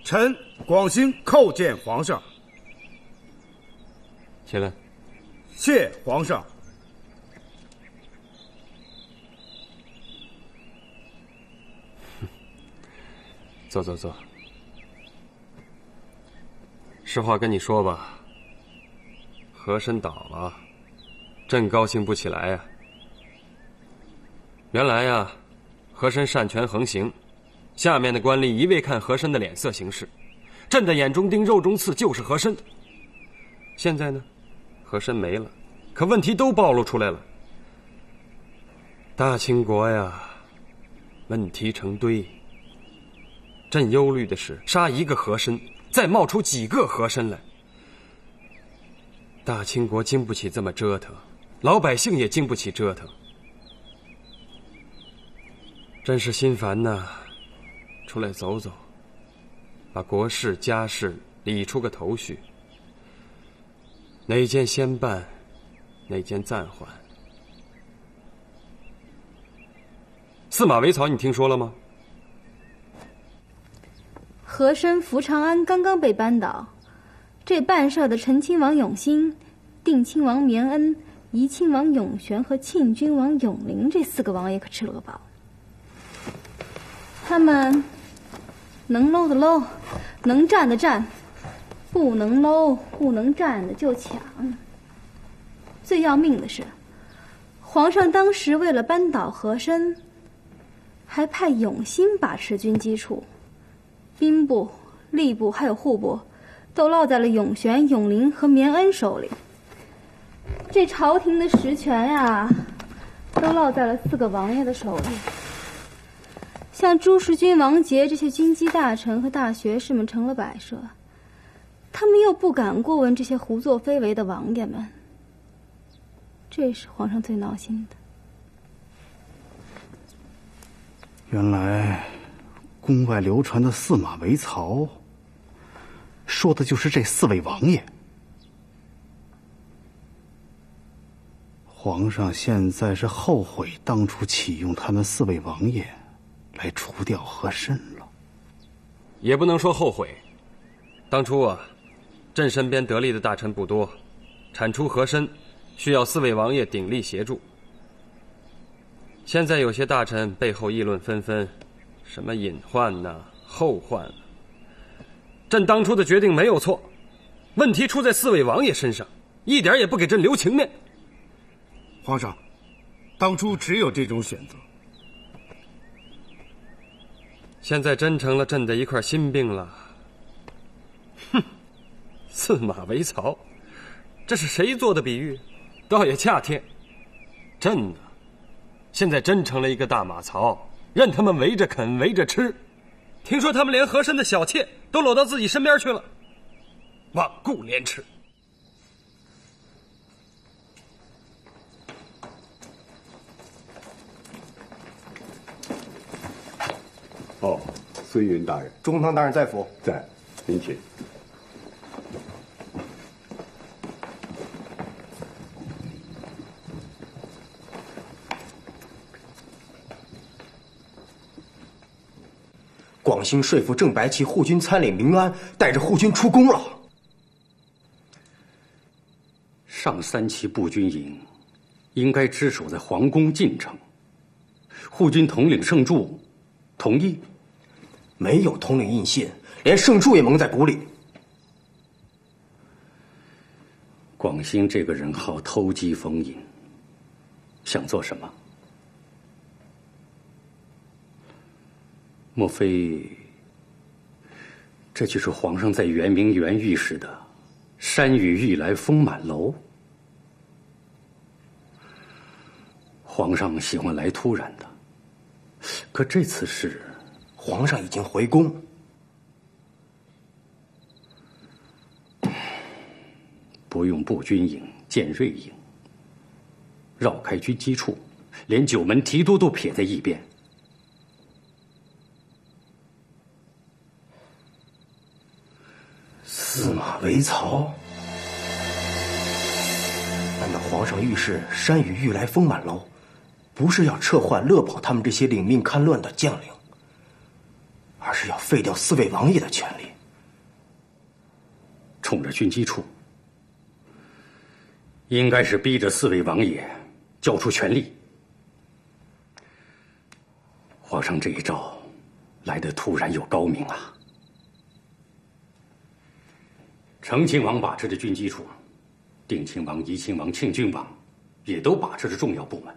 臣广兴叩见皇上。起来。谢皇上。坐坐坐。实话跟你说吧，和珅倒了，朕高兴不起来呀。原来呀，和珅擅权横行，下面的官吏一味看和珅的脸色行事，朕的眼中钉肉中刺就是和珅。现在呢，和珅没了，可问题都暴露出来了。大清国呀，问题成堆。朕忧虑的是，杀一个和珅，再冒出几个和珅来。大清国经不起这么折腾，老百姓也经不起折腾。朕是心烦呐，出来走走，把国事家事理出个头绪，哪件先办，哪件暂缓。司马维曹你听说了吗？和珅福长安刚刚被扳倒，这办事的陈亲王永兴、定亲王绵恩、怡亲王永璇和庆君王永龄这4个王爷可吃了个饱。他们能搂的搂，能站的站，不能搂不能站的就抢。最要命的是，皇上当时为了扳倒和珅，还派永兴把持军机处，兵部、吏部还有户部都落在了永璇、永龄和绵恩手里。这朝廷的实权呀，都落在了4个王爷的手里。像朱时军、王杰这些军机大臣和大学士们成了摆设，他们又不敢过问这些胡作非为的王爷们，这是皇上最闹心的。原来宫外流传的司马维曹，说的就是这4位王爷。皇上现在是后悔当初启用他们4位王爷来除掉和珅了。也不能说后悔，当初啊，朕身边得力的大臣不多，铲除和珅需要4位王爷鼎力协助。现在有些大臣背后议论纷纷，什么隐患呐、后患啊。朕当初的决定没有错，问题出在4位王爷身上，一点也不给朕留情面。皇上，当初只有这种选择。现在真成了朕的一块心病了。哼，司马维曹，这是谁做的比喻？倒也恰帖。朕呢，现在真成了一个大马槽，任他们围着啃，围着吃。听说他们连和珅的小妾都搂到自己身边去了，罔顾廉耻。哦，孙云大人，中堂大人在府。在，您请。广兴说服郑白旗护军参领明安，带着护军出宫了。上3旗步军营应该支守在皇宫进城，护军统领圣柱同意？没有统领印信，连圣柱也蒙在鼓里。广兴这个人好偷鸡逢迎，想做什么？莫非这就是皇上在圆明园御史的山雨欲来风满楼？皇上喜欢来突然的，可这次是皇上已经回宫。不用步军营、建锐营，绕开军机处，连九门提督都撇在一边。司马维曹，难道皇上御史山雨欲来风满楼，不是要撤换乐宝他们这些领命看乱的将领，而是要废掉4位王爷的权利？冲着军机处，应该是逼着4位王爷交出权力。皇上这一招来得突然又高明啊！成亲王把持着军机处，定亲王、怡亲王、庆郡王也都把持着重要部门。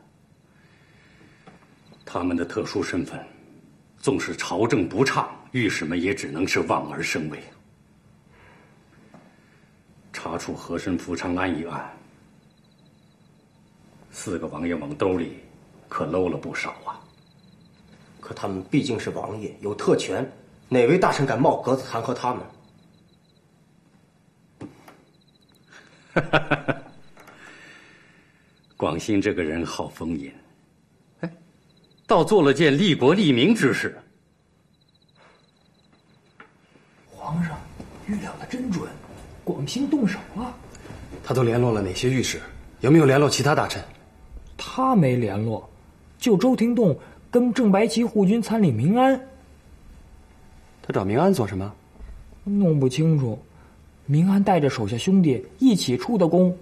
他们的特殊身份，纵使朝政不畅，御史们也只能是望而生畏。查处和珅、福昌安一案，4个王爷往兜里可搂了不少啊。可他们毕竟是王爷，有特权，哪位大臣敢冒格子弹劾他们？广兴这个人好风隐，哎，倒做了件利国利民之事。皇上预料的真准，广兴动手了。他都联络了哪些御史？有没有联络其他大臣？他没联络，就周廷栋跟正白旗护军参领明安。他找明安做什么？弄不清楚。明安带着手下兄弟一起出的宫。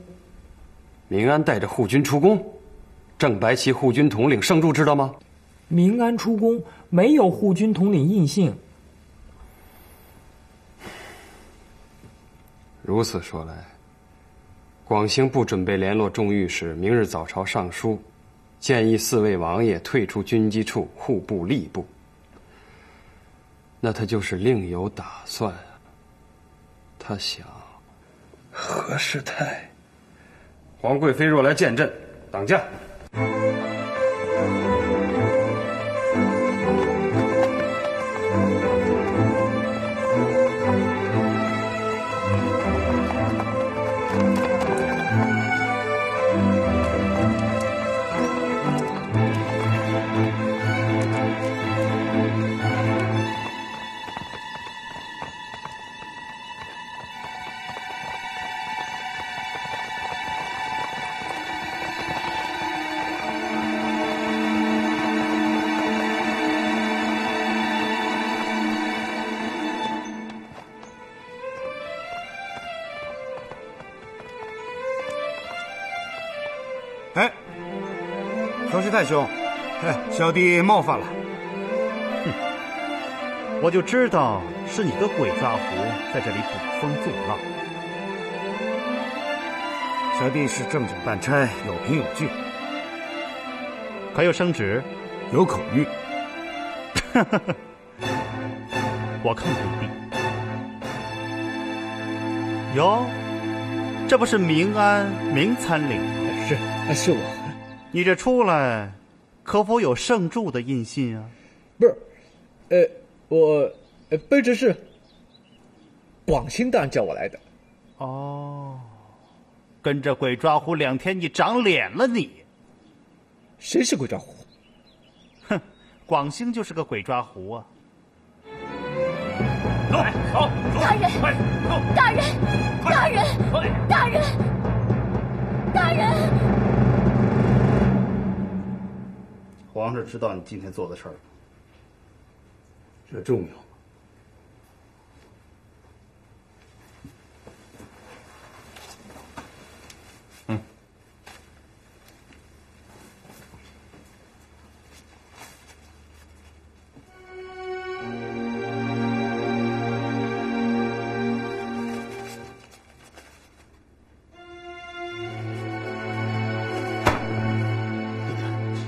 明安带着护军出宫，正白旗护军统领盛柱知道吗？明安出宫没有护军统领印信。如此说来，广兴不准备联络众御史，明日早朝上书，建议4位王爷退出军机处，户部吏部。那他就是另有打算。他想，何世泰，皇贵妃若来见朕，挡驾。哎，少师太兄，哎，小弟冒犯了。哼，我就知道是你个鬼抓狐在这里捕风作浪。小弟是正经办差，有凭有据。可有圣旨？有口谕。我看不必。哟，这不是明安明参领吗？是我。你这出来，可否有圣柱的印信啊？不是，我卑职是广兴大人叫我来的。哦，跟着鬼抓狐2天，你长脸了你？谁是鬼抓狐？哼，广兴就是个鬼抓狐啊！走，大人，大人，大人，大人，大人！皇上知道你今天做的事儿，这重要吗？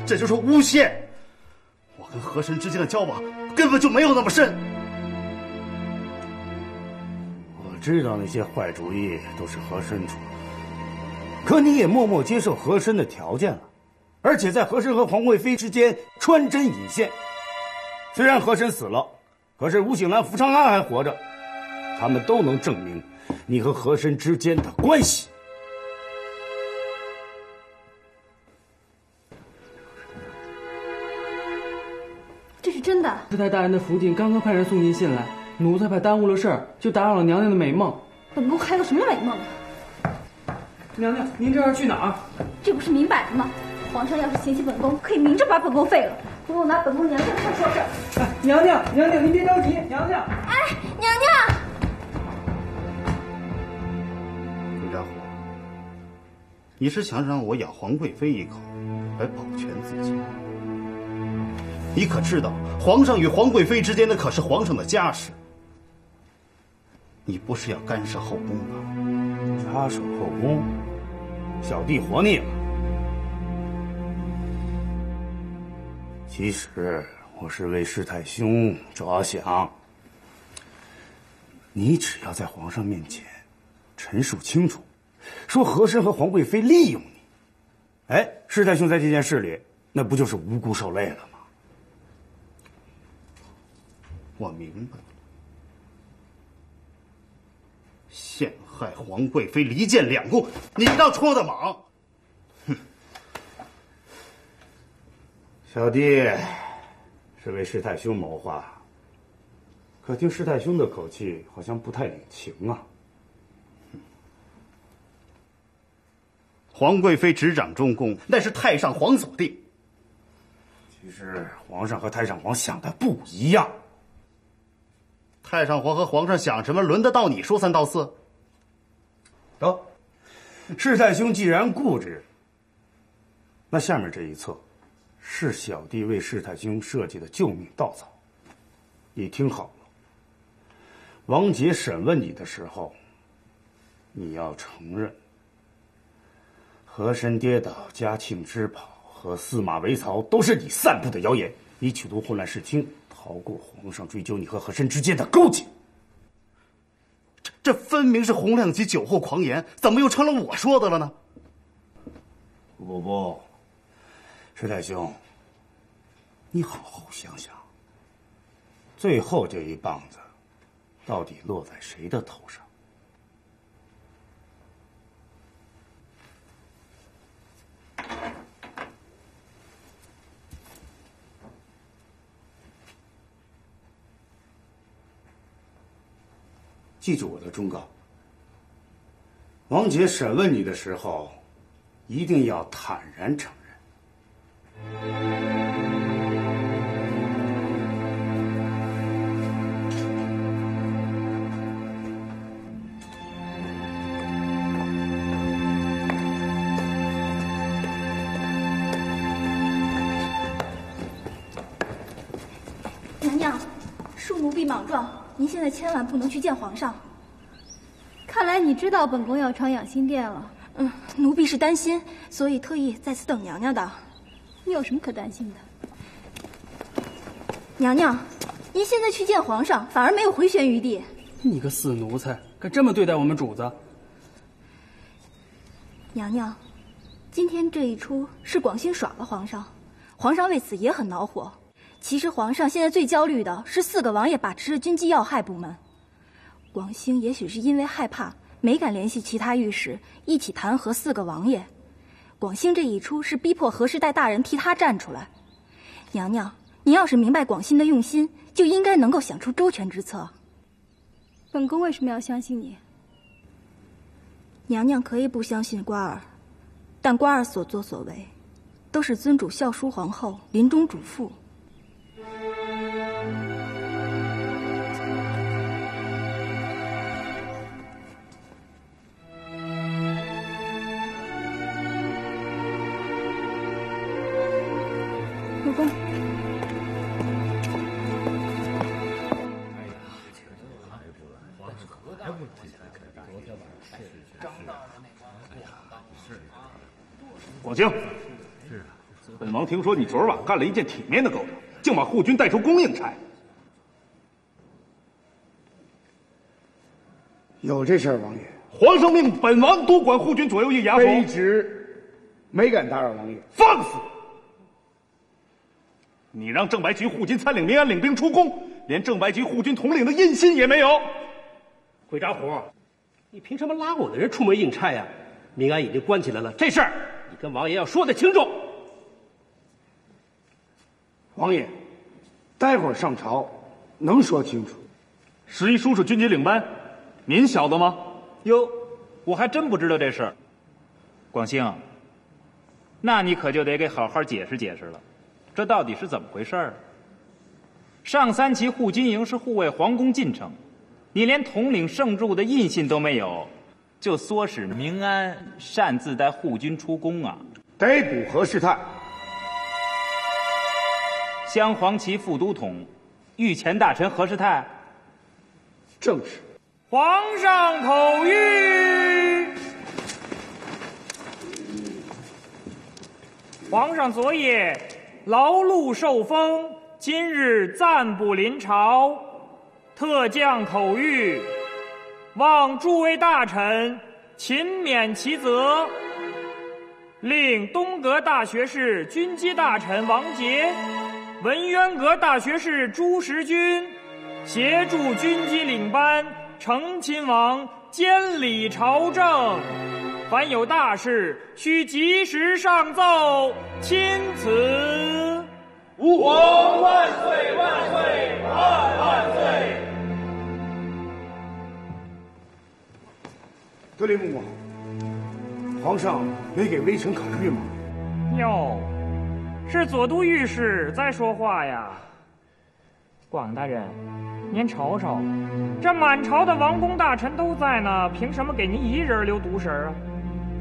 这就是诬陷！我跟和珅之间的交往根本就没有那么深。我知道那些坏主意都是和珅出的，可你也默默接受和珅的条件了，而且在和珅和皇贵妃之间穿针引线。虽然和珅死了，可是吴景兰、福昌安还活着，他们都能证明你和和珅之间的关系。这是真的。世泰大人的福晋刚刚派人送进信来，奴才怕耽误了事儿，就打扰了娘娘的美梦。本宫还有什么美梦啊？娘娘，您这是去哪儿？这不是明摆的吗？皇上要是嫌弃本宫，可以明着把本宫废了，不用拿本宫娘娘当说事儿。哎，娘娘，娘娘，您别着急，娘娘。哎，娘娘。你是想让我咬皇贵妃一口，来保全自己？你可知道，皇上与皇贵妃之间的可是皇上的家事？你不是要干涉后宫吗？插手后宫，小弟活腻了。其实我是为世太兄着想。你只要在皇上面前陈述清楚，说和珅和皇贵妃利用你，哎，世太兄在这件事里，那不就是无辜受累了吗？我明白了。陷害皇贵妃，离间两宫，你倒戳得莽！哼，小弟是为世太兄谋划，可听世太兄的口气，好像不太领情啊。皇贵妃执掌中宫，那是太上皇所定。其实皇上和太上皇想的不一样。太上皇和皇上想什么，轮得到你说三道四？得，世太兄既然固执，那下面这一策是小弟为世太兄设计的救命稻草。你听好了，王杰审问你的时候，你要承认和珅跌倒、嘉庆之跑和司马维曹都是你散布的谣言，你企图混乱视听，逃过皇上追究你和和珅之间的勾结。这分明是洪亮吉酒后狂言，怎么又成了我说的了呢？不，世太兄，你好好想想，最后这一棒子到底落在谁的头上？记住我的忠告，王杰审问你的时候，一定要坦然承认。娘娘，恕奴婢莽撞。您现在千万不能去见皇上。看来你知道本宫要传养心殿了。奴婢是担心，所以特意在此等娘娘的。你有什么可担心的？娘娘，您现在去见皇上，反而没有回旋余地。你个死奴才，敢这么对待我们主子？娘娘，今天这一出是广兴耍了皇上，皇上为此也很恼火。其实皇上现在最焦虑的是4个王爷把持着军机要害部门，广兴也许是因为害怕，没敢联系其他御史一起弹劾4个王爷。广兴这一出是逼迫和氏代大人替他站出来。娘娘，您要是明白广兴的用心，就应该能够想出周全之策。本宫为什么要相信你？娘娘可以不相信瓜儿，但瓜儿所作所为，都是尊主孝淑皇后临终嘱咐。主公，广兴，本王听说你昨晚干了一件体面的勾当，竟把护军带出宫应差。有这事儿，王爷。皇上命本王督管护军左右翼衙府。卑职没敢打扰王爷。放肆！你让正白旗护军参领民安领兵出宫，连正白旗护军统领的印信也没有。鬼扎虎，你凭什么拉我的人出门应差呀？民安已经关起来了，这事儿你跟王爷要说得清楚。王爷，待会儿上朝能说清楚。11叔是军机领班，您晓得吗？哟，我还真不知道这事儿。广兴，那你可就得给好好解释解释了。这到底是怎么回事儿？上3旗护军营是护卫皇宫进城，你连统领圣柱的印信都没有，就唆使明安擅自带护军出宫啊！逮捕何世泰，镶黄旗副都统、御前大臣何世泰。正是。皇上口谕。皇上昨夜劳碌受封，今日暂不临朝，特降口谕，望诸位大臣勤勉其责，令东阁大学士军机大臣王杰、文渊阁大学士朱时均协助军机领班承亲王监理朝政，凡有大事需及时上奏，钦此。吾皇万岁万岁万万岁！德林公公，皇上没给微臣考虑吗？哟，是左都御史在说话呀。广大人，您瞅瞅，这满朝的王公大臣都在呢，凭什么给您一人留独神啊？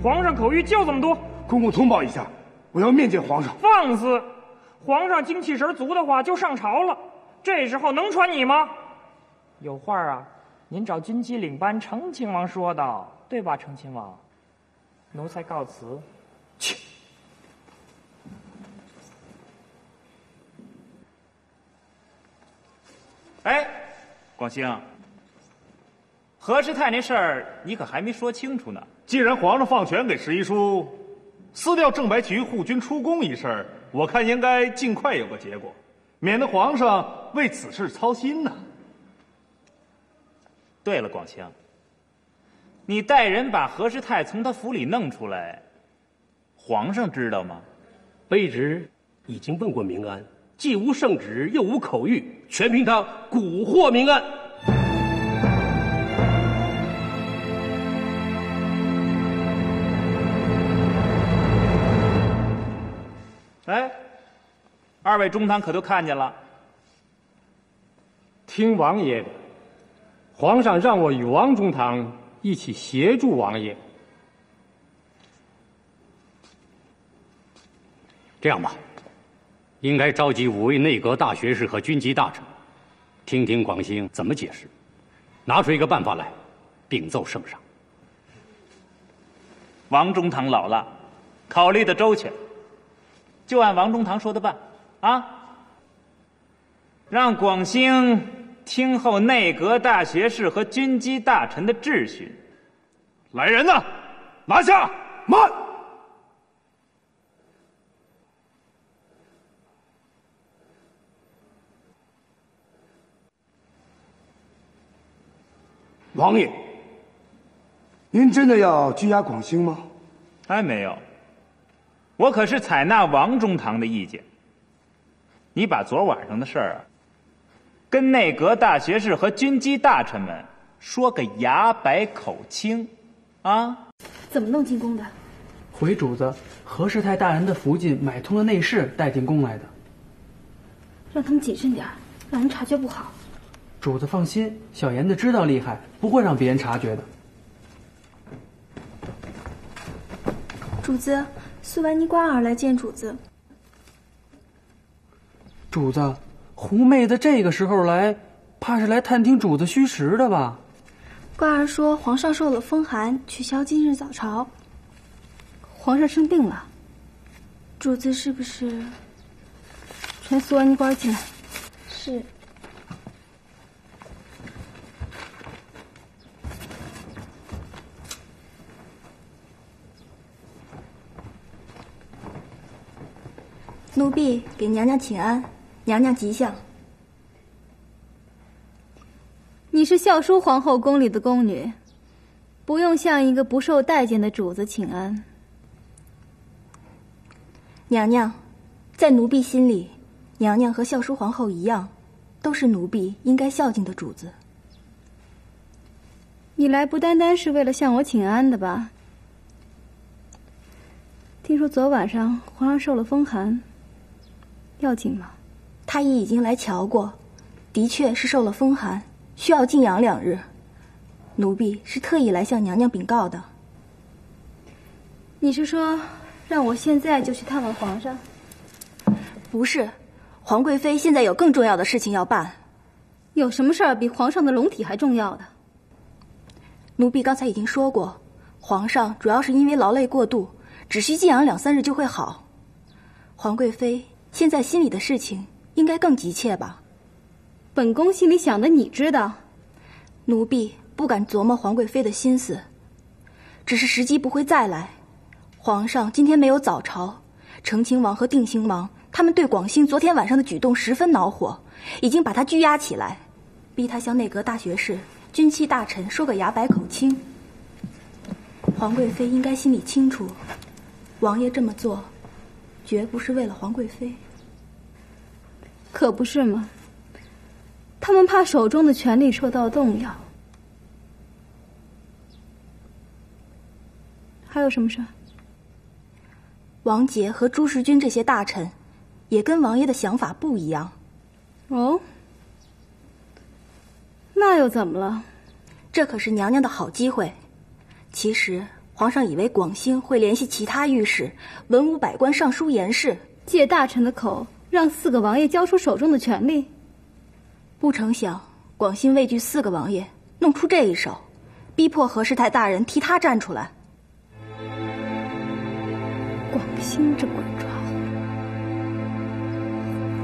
皇上口谕就这么多。公公通报一下，我要面见皇上。放肆！皇上精气神足的话就上朝了，这时候能传你吗？有话啊，您找军机领班承亲王说道，对吧？承亲王，奴才告辞。切！哎，广兴，何世泰那事儿你可还没说清楚呢。既然皇上放权给十一叔，撕掉正白旗护军出宫一事，我看应该尽快有个结果，免得皇上为此事操心呢。对了，广兴，你带人把何世泰从他府里弄出来，皇上知道吗？卑职已经问过明安，既无圣旨，又无口谕，全凭他蛊惑明安。哎，二位中堂可都看见了？听王爷的，皇上让我与王中堂一起协助王爷。这样吧，应该召集5位内阁大学士和军机大臣，听听广兴怎么解释，拿出一个办法来，禀奏圣上。王中堂老了，考虑的周全，就按王中堂说的办啊！让广兴听候内阁大学士和军机大臣的质询。来人呐，拿下！慢！王爷，您真的要拘押广兴吗？还没有，我可是采纳王中堂的意见。你把昨晚上的事儿跟内阁大学士和军机大臣们说个牙白口清，啊？怎么弄进宫的？回主子，何世泰大人的福晋买通了内侍，带进宫来的。让他们谨慎点，让人察觉不好。主子放心，小严子知道厉害，不会让别人察觉的。主子，苏维尼瓜尔来见主子。主子，狐妹子这个时候来，怕是来探听主子虚实的吧？瓜儿说皇上受了风寒，取消今日早朝。皇上生病了，主子是不是？传苏维尼瓜尔进来。是。奴婢给娘娘请安，娘娘吉祥。你是孝淑皇后宫里的宫女，不用向一个不受待见的主子请安。娘娘，在奴婢心里，娘娘和孝淑皇后一样，都是奴婢应该孝敬的主子。你来不单单是为了向我请安的吧？听说昨晚上皇上受了风寒，要紧吗？太医已经来瞧过，的确是受了风寒，需要静养2日。奴婢是特意来向娘娘禀告的。你是说，让我现在就去探望皇上？不是，皇贵妃现在有更重要的事情要办。有什么事儿比皇上的龙体还重要的？奴婢刚才已经说过，皇上主要是因为劳累过度，只需静养2-3日就会好。皇贵妃现在心里的事情应该更急切吧？本宫心里想的你知道。奴婢不敢琢磨皇贵妃的心思，只是时机不会再来。皇上今天没有早朝，承亲王和定亲王他们对广兴昨天晚上的举动十分恼火，已经把他拘押起来，逼他向内阁大学士、军机大臣说个牙白口清。皇贵妃应该心里清楚，王爷这么做绝不是为了皇贵妃。可不是吗？他们怕手中的权力受到动摇。还有什么事？王杰和朱时军这些大臣也跟王爷的想法不一样。哦，那又怎么了？这可是娘娘的好机会。其实皇上以为广兴会联系其他御史、文武百官上书言事，借大臣的口让4个王爷交出手中的权力。不成想广兴畏惧4个王爷，弄出这一手，逼迫和氏太大人替他站出来。广兴这鬼抓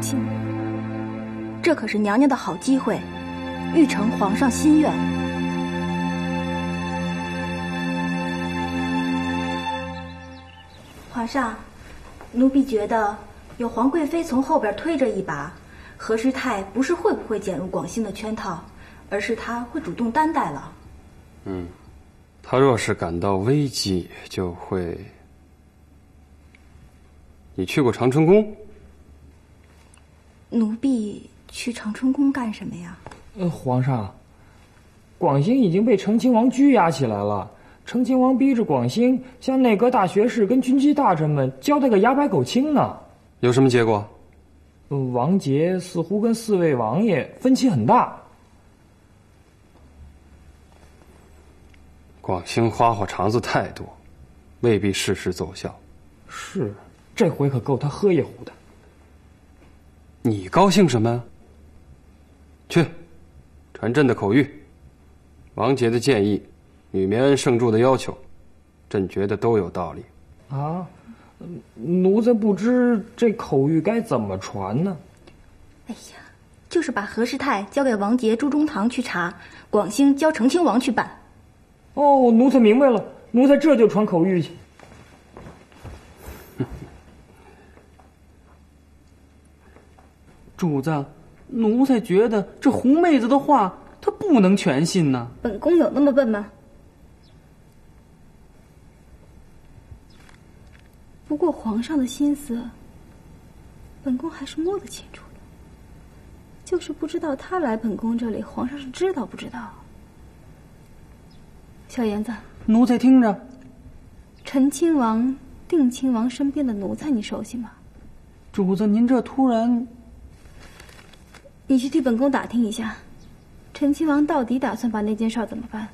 虎，这可是娘娘的好机会，欲成皇上心愿。皇上，奴婢觉得有皇贵妃从后边推着一把，和氏太不是会不会卷入广兴的圈套，而是他会主动担待了。他若是感到危机，就会……你去过长春宫？奴婢去长春宫干什么呀？皇上，广兴已经被承亲王拘押起来了。承亲王逼着广兴向内阁大学士跟军机大臣们交代个牙白口清呢。有什么结果？王杰似乎跟4位王爷分歧很大。广兴花花肠子太多，未必事事奏效。是，这回可够他喝一壶的。你高兴什么呀？去，传朕的口谕，王杰的建议，女绵恩圣助的要求，朕觉得都有道理。啊，奴才不知这口谕该怎么传呢？哎呀，就是把和氏太交给王杰、朱中堂去查，广兴交承亲王去办。哦，奴才明白了，奴才这就传口谕去。主子，奴才觉得这胡妹子的话，她不能全信呢。本宫有那么笨吗？不过皇上的心思，本宫还是摸得清楚的。就是不知道他来本宫这里，皇上是知道不知道？小燕子，奴才听着。陈亲王、定亲王身边的奴才，你熟悉吗？主子，您这突然……你去替本宫打听一下，陈亲王到底打算把那件事怎么办？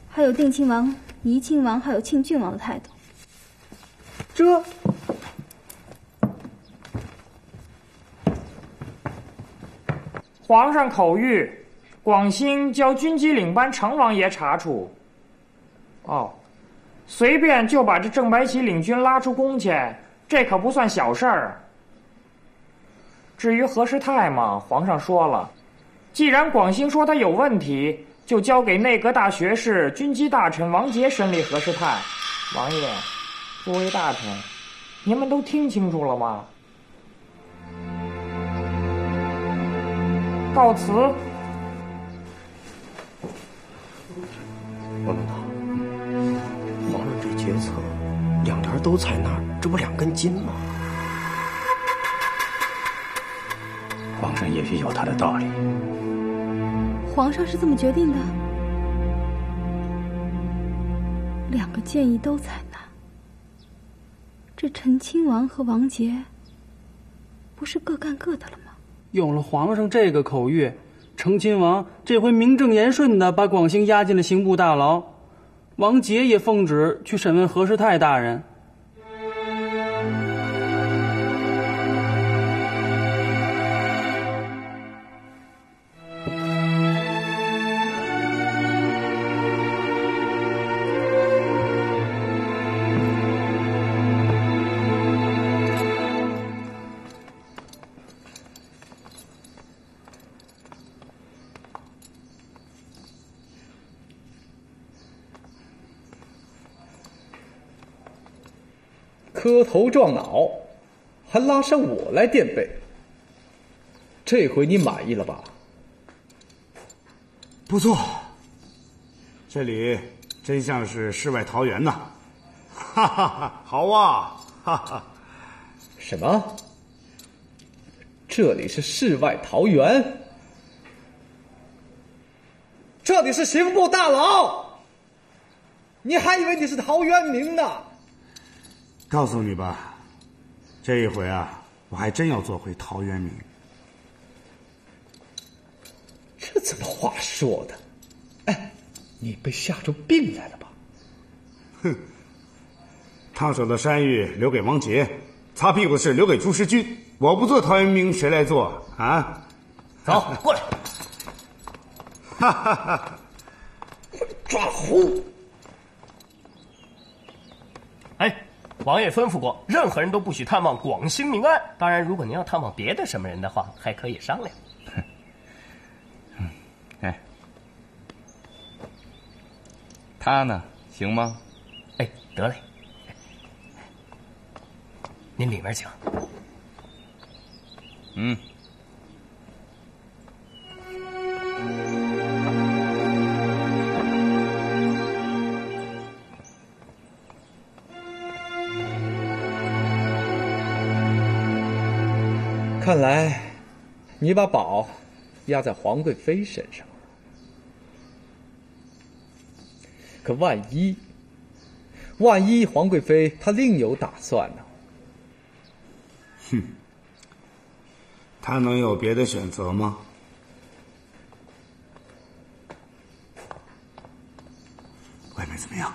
还有定亲王、怡亲王还有庆郡王的态度。这……皇上口谕，广兴交军机领班程王爷查处。哦，随便就把这郑白旗领军拉出宫去，这可不算小事儿。至于和氏太嘛，皇上说了，既然广兴说他有问题，就交给内阁大学士、军机大臣王杰审理和氏太。王爷，诸位大臣，你们都听清楚了吗？告辞。王公堂，皇上这决策两条都在那儿，这不2根筋吗？皇上也许有他的道理。皇上是这么决定的？2个建议都采纳，这陈亲王和王杰不是各干各的了吗？有了皇上这个口谕，成亲王这回名正言顺地把广兴押进了刑部大牢，王杰也奉旨去审问何世泰大人。磕头撞脑，还拉上我来垫背，这回你满意了吧？不错，这里真像是世外桃源呐！哈哈哈，好啊！哈哈。什么？这里是世外桃源？这里是刑部大牢，你还以为你是陶渊明呢？告诉你吧，这一回啊，我还真要做回陶渊明。这怎么话说的？哎，你被吓出病来了吧？哼，烫手的山芋留给王杰，擦屁股的事留给朱时军。我不做陶渊明，谁来做啊？走，过来！哈哈哈！抓虎！哎，王爷吩咐过，任何人都不许探望广兴明案。当然，如果您要探望别的什么人的话，还可以商量。哎，他呢？行吗？哎，得嘞。您里面请。嗯。看来，你把宝压在皇贵妃身上。可万一皇贵妃她另有打算呢？哼，她能有别的选择吗？外面怎么样？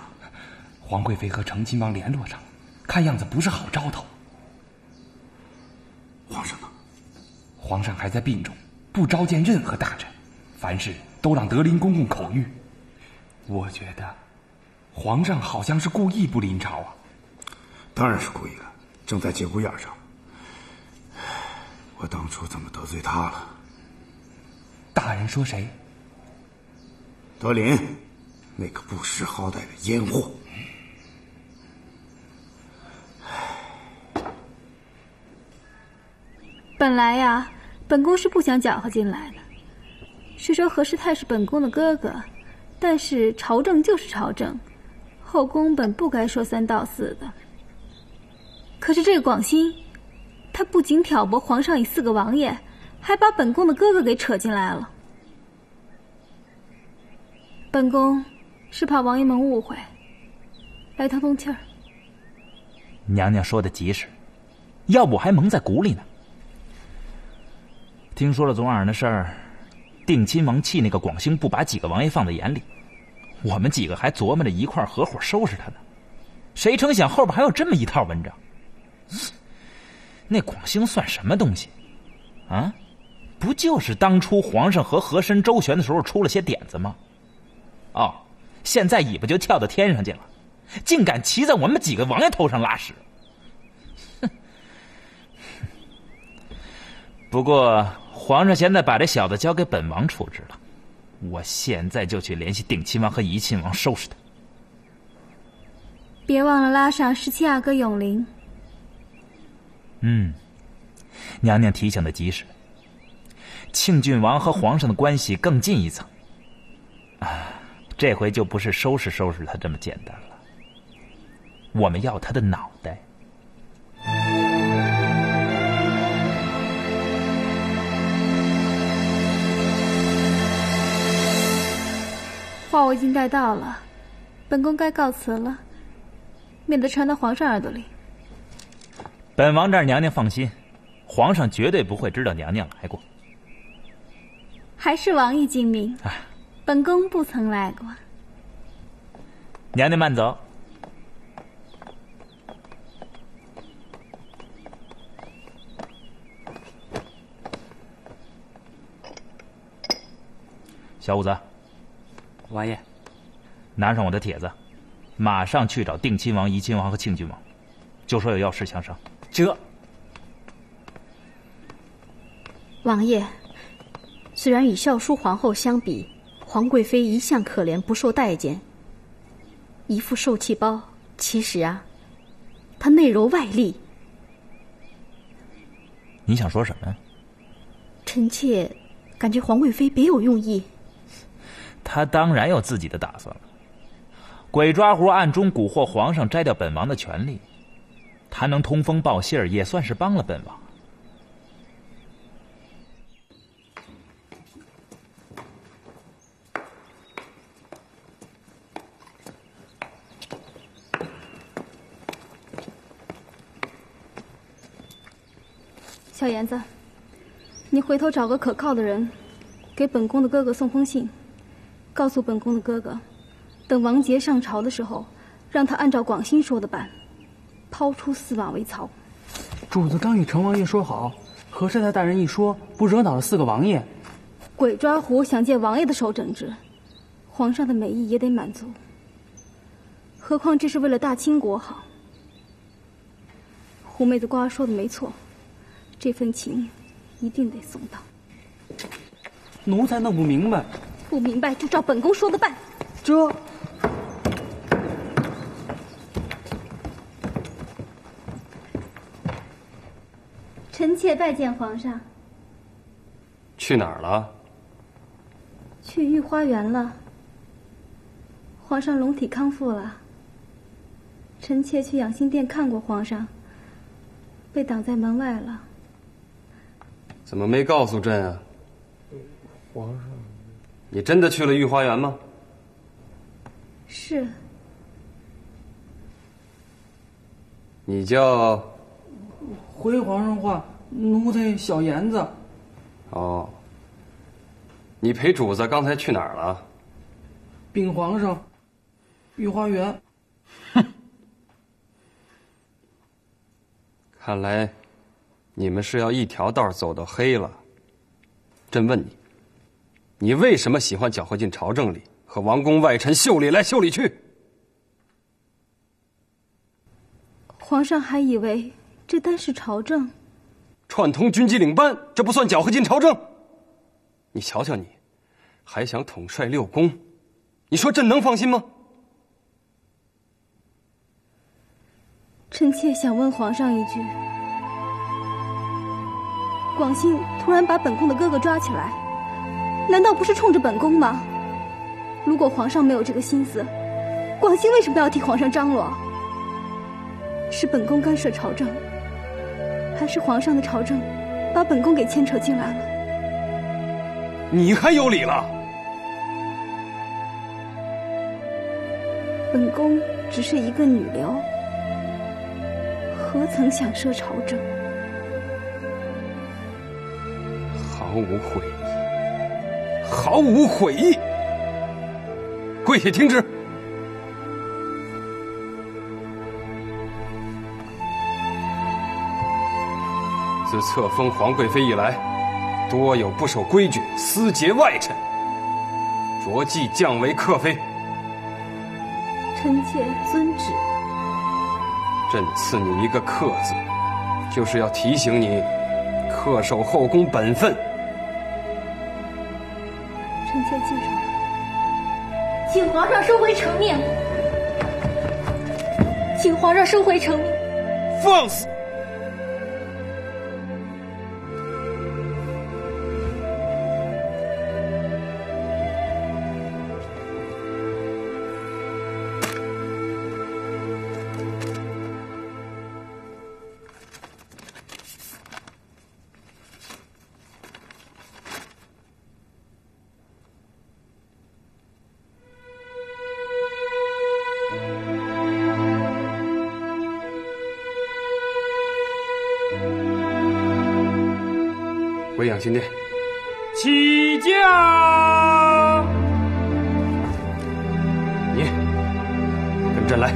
皇贵妃和成亲王联络上了，看样子不是好兆头。皇上呢？皇上还在病中，不召见任何大臣，凡事都让德林公公口谕。我觉得，皇上好像是故意不临朝啊。当然是故意的，正在节骨眼上。我当初怎么得罪他了？大人说谁？德林，那个不识好歹的烟货。本来呀，本宫是不想搅和进来的。虽说何世泰是本宫的哥哥，但是朝政就是朝政，后宫本不该说三道四的。可是这个广兴，他不仅挑拨皇上与4个王爷，还把本宫的哥哥给扯进来了。本宫是怕王爷们误会，来通通气儿。娘娘说的及时，要不还蒙在鼓里呢。听说了昨晚上的事儿，定亲王气那个广兴不把几个王爷放在眼里，我们几个还琢磨着一块合伙收拾他呢，谁成想后边还有这么一套文章。那广兴算什么东西啊？不就是当初皇上和和珅周旋的时候出了些点子吗？哦，现在尾巴就跳到天上去了，竟敢骑在我们几个王爷头上拉屎。不过皇上现在把这小子交给本王处置了，我现在就去联系定亲王和怡亲王收拾他。别忘了拉上17阿哥永陵。娘娘提醒的及时。庆郡王和皇上的关系更进一层啊，这回就不是收拾收拾他这么简单了，我们要他的脑袋。话我已经带到了，本宫该告辞了，免得传到皇上耳朵里。本王这儿娘娘放心，皇上绝对不会知道娘娘来过。还是王爷精明，本宫不曾来过。娘娘慢走。小五子，王爷，拿上我的帖子，马上去找定亲王、怡亲王和庆郡王，就说有要事相商。这，王爷，虽然与孝淑皇后相比，皇贵妃一向可怜，不受待见，一副受气包，其实啊，她内柔外力。你想说什么？臣妾感觉皇贵妃别有用意。他当然有自己的打算了。鬼抓狐暗中蛊惑皇上，摘掉本王的权利，他能通风报信儿，也算是帮了本王。小妍子，你回头找个可靠的人，给本宫的哥哥送封信，告诉本宫的哥哥，等王杰上朝的时候，让他按照广兴说的办，抛出4王为曹。主子刚与成王爷说好，和氏太大人一说，不惹恼了4个王爷。鬼抓狐想借王爷的手整治，皇上的美意也得满足。何况这是为了大清国好。狐妹子瓜说的没错，这份情一定得送到。奴才弄不明白。不明白就照本宫说的办。这，臣妾拜见皇上。去哪儿了？去御花园了。皇上龙体康复了。臣妾去养心殿看过皇上，被挡在门外了。怎么没告诉朕啊？皇上，你真的去了御花园吗？是。你叫？回皇上话，奴才小妍子。哦。你陪主子刚才去哪儿了？禀皇上，御花园。看来你们是要一条道走到黑了。朕问你，你为什么喜欢搅和进朝政里，和王公外臣秀里来秀里去？皇上还以为这单是朝政，串通军机领班，这不算搅和进朝政？你瞧瞧你，还想统帅6宫，你说朕能放心吗？臣妾想问皇上一句：广兴突然把本宫的哥哥抓起来，难道不是冲着本宫吗？如果皇上没有这个心思，广兴为什么要替皇上张罗？是本宫干涉朝政，还是皇上的朝政把本宫给牵扯进来了？你还有理了？本宫只是一个女流，何曾想涉朝政？毫无悔意，毫无悔意！跪下听旨。自册封皇贵妃以来，多有不守规矩、私结外臣，着即降为客妃。臣妾遵旨。朕赐你一个客字，就是要提醒你恪守后宫本分。臣妾记住了。请皇上收回成命。请皇上收回成命。放肆！回养心殿。起驾！你跟朕来。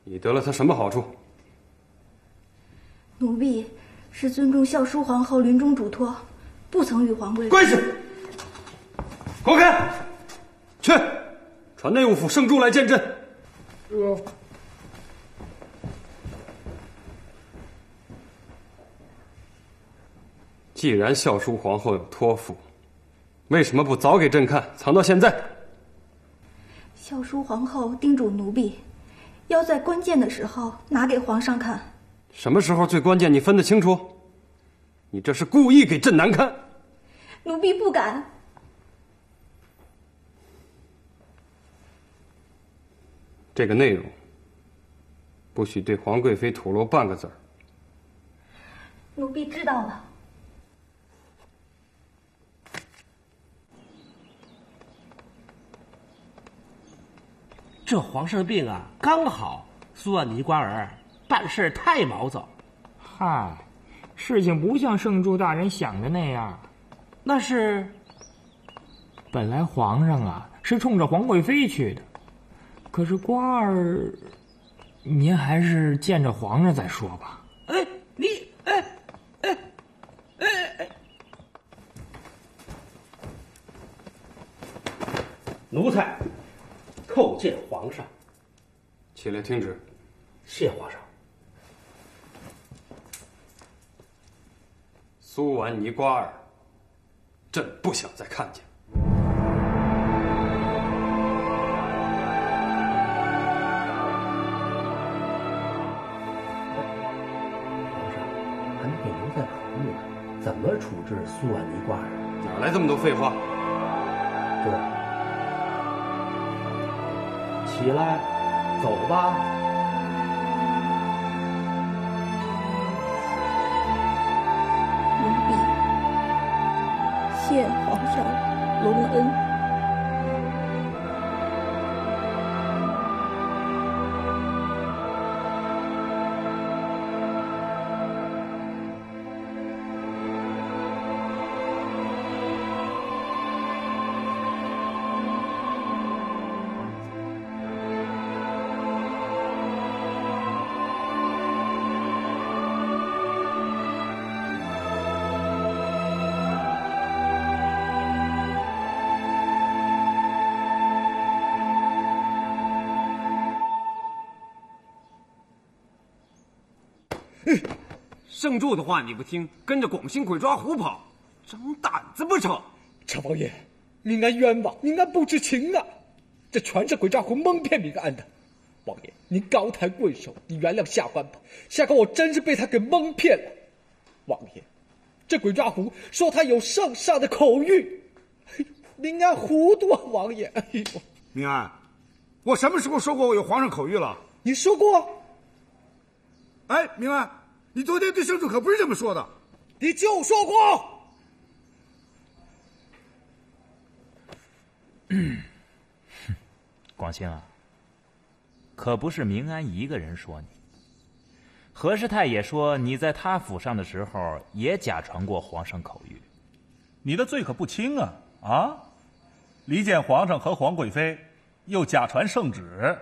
你得了他什么好处？奴婢是尊重孝淑皇后临终嘱托，不曾与皇贵。跪下！滚开！去，传内务府圣柱来见朕。既然孝淑皇后有托付，为什么不早给朕看，藏到现在？孝淑皇后叮嘱奴婢，要在关键的时候拿给皇上看。什么时候最关键？你分得清楚？你这是故意给朕难堪。奴婢不敢。这个内容不许对皇贵妃吐露半个字儿。奴婢知道了。这皇上的病啊，刚好。苏万尼瓜儿办事太毛躁。嗨，事情不像圣柱大人想的那样。那是，本来皇上啊是冲着皇贵妃去的，可是瓜儿，您还是见着皇上再说吧。哎，你奴才叩见皇上。起来听旨。谢皇上。苏完尼瓜儿，朕不想再看见。皇上，还得您再考虑怎么处置苏完尼瓜儿。哪来这么多废话？起来，走吧。奴婢谢皇上隆恩。圣柱的话你不听，跟着广兴鬼抓虎跑，长胆子不成？常王爷，明安冤枉，明安不知情啊！这全是鬼抓虎蒙骗明安的。王爷，您高抬贵手，你原谅下官吧。下官我真是被他给蒙骗了。王爷，这鬼抓虎说他有圣上的口谕，明安糊涂啊！王爷，哎呦，明安，我什么时候说过我有皇上口谕了？你说过。哎，明安，你昨天对圣主可不是这么说的。你就说过。广兴啊，可不是明安一个人说你。何师太也说你在他府上的时候也假传过皇上口谕。你的罪可不轻啊！啊，离间皇上和皇贵妃，又假传圣旨。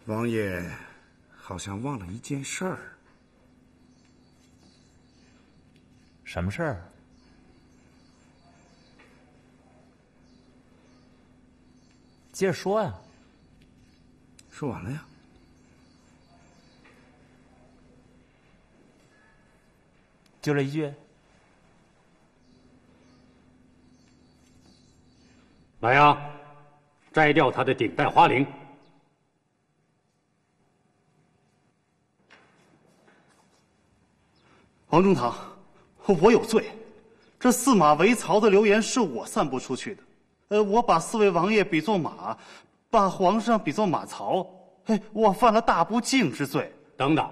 王爷好像忘了一件事儿。什么事儿？接着说呀。说完了呀。就这一句？来啊，摘掉他的顶戴花翎。王中堂，我有罪，这司马韦曹的流言是我散布出去的。我把4位王爷比作马，把皇上比作马曹，我犯了大不敬之罪。等等，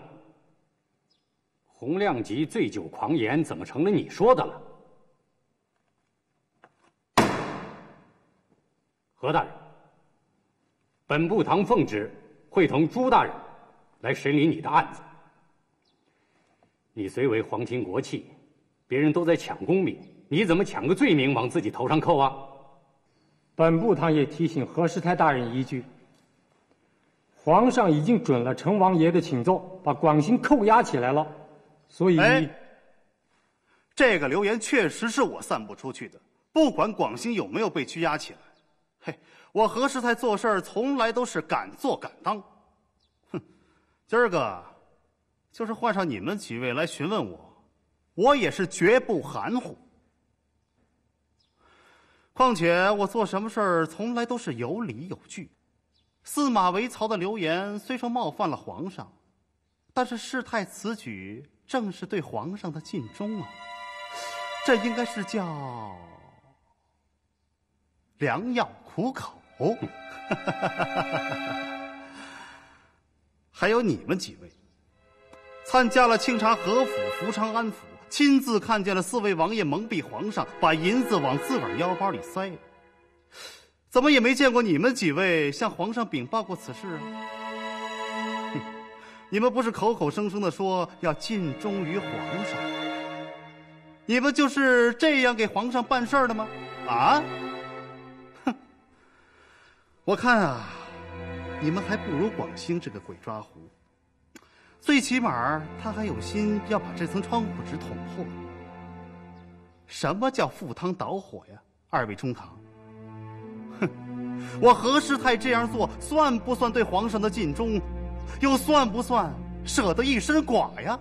洪亮吉醉酒狂言，怎么成了你说的了？何大人，本部堂奉旨会同朱大人来审理你的案子。你虽为皇亲国戚，别人都在抢功名，你怎么抢个罪名往自己头上扣啊？本部堂也提醒何师太大人一句：皇上已经准了陈王爷的请奏，把广兴扣押起来了，所以这个流言确实是我散布出去的，不管广兴有没有被拘押起来。我何师太做事儿从来都是敢做敢当。今儿个就是换上你们几位来询问我，我也是绝不含糊。况且我做什么事儿从来都是有理有据。司马韦曹的流言虽说冒犯了皇上，但是师太此举正是对皇上的尽忠啊，这应该是叫良药苦口。还有你们几位参加了清查何府、福昌安府，亲自看见了4位王爷蒙蔽皇上，把银子往自个儿腰包里塞，怎么也没见过你们几位向皇上禀报过此事啊？你们不是口口声声的说要尽忠于皇上，你们就是这样给皇上办事儿的吗？啊？我看啊，你们还不如广兴这个鬼抓狐，最起码他还有心要把这层窗户纸捅破。什么叫赴汤蹈火呀？二位中堂，我何师太这样做算不算对皇上的尽忠？又算不算舍得一身剐呀？